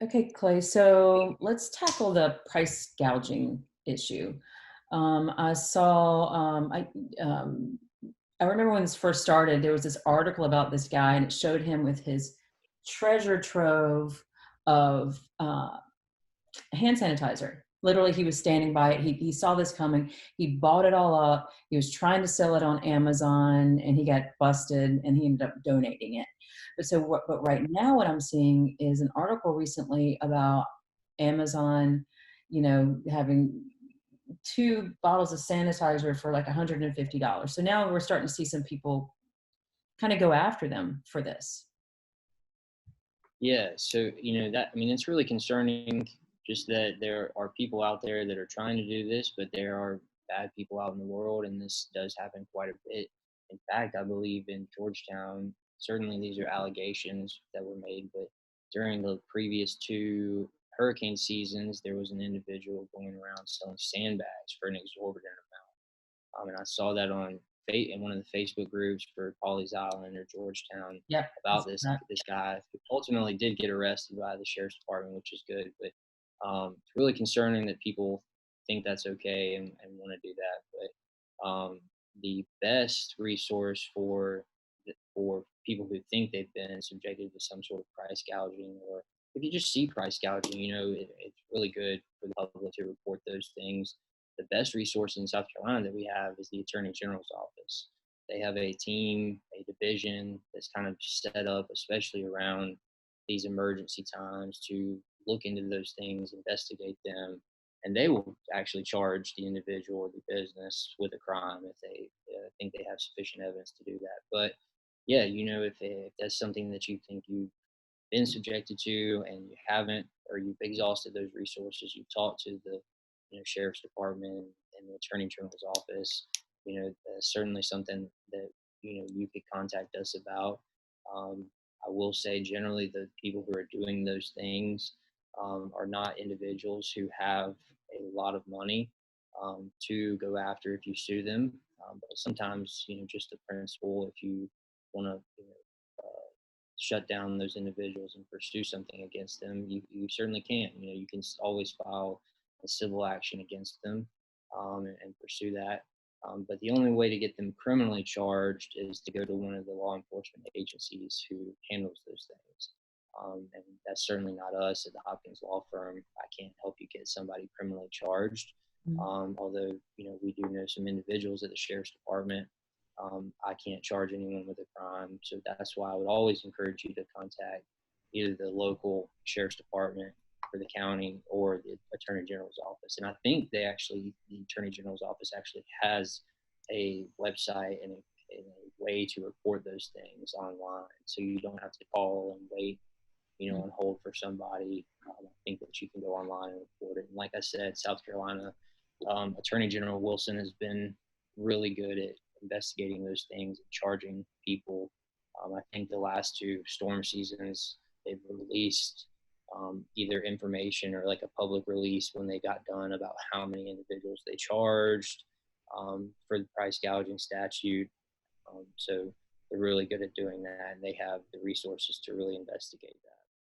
Okay, Clay. So let's tackle the price gouging issue. I saw, um, I remember when this first started, there was this article about this guy, and it showed him with his treasure trove of hand sanitizer. Literally, he was standing by it. He saw this coming. He bought it all up. He was trying to sell it on Amazon, and he got busted, and he ended up donating it. But right now, what I'm seeing is an article recently about Amazon, having two bottles of sanitizer for like $150. So now we're starting to see some people kind of go after them for this. Yeah, so that, I mean, it's really concerning just that there are people out there that are trying to do this, but there are bad people out in the world, and this does happen quite a bit. In fact, I believe in Georgetown, certainly these are allegations that were made, but during the previous two hurricane seasons, there was an individual going around selling sandbags for an exorbitant amount. And I saw that on in one of the Facebook groups for Pawleys Island or Georgetown Yep. about this guy who ultimately did get arrested by the sheriff's department, which is good. But it's really concerning that people think that's okay and want to do that. But the best resource for people who think they've been subjected to some sort of price gouging, or if you just see price gouging, it's really good for the public to report those things. The best resource in South Carolina that we have is the Attorney General's office. They have a team, a division that's kind of set up, especially around these emergency times, to look into those things, investigate them, and they will actually charge the individual or the business with a crime if they think they have sufficient evidence to do that. But yeah, if that's something that you think you've been subjected to and you haven't, or you've exhausted those resources, you've talked to the sheriff's department and the attorney general's office, certainly something that you could contact us about. um, I will say generally the people who are doing those things are not individuals who have a lot of money to go after if you sue them. But sometimes just the principle, if you want to shut down those individuals and pursue something against them, you certainly can. You can always file a civil action against them and pursue that. But the only way to get them criminally charged is to go to one of the law enforcement agencies who handles those things. And that's certainly not us at the Hopkins Law Firm. I can't help you get somebody criminally charged. Although, we do know some individuals at the sheriff's department. I can't charge anyone with a crime. So that's why I would always encourage you to contact either the local sheriff's department for the county or the attorney general's office. And I think the attorney general's office actually has a website and a way to report those things online. So you don't have to call and wait, on hold for somebody. I think that you can go online and report it. And like I said, South Carolina Attorney General Wilson has been really good at investigating those things and charging people. I think the last two storm seasons, they've released either information or like a public release when they got done about how many individuals they charged for the price gouging statute. So they're really good at doing that, and they have the resources to really investigate that.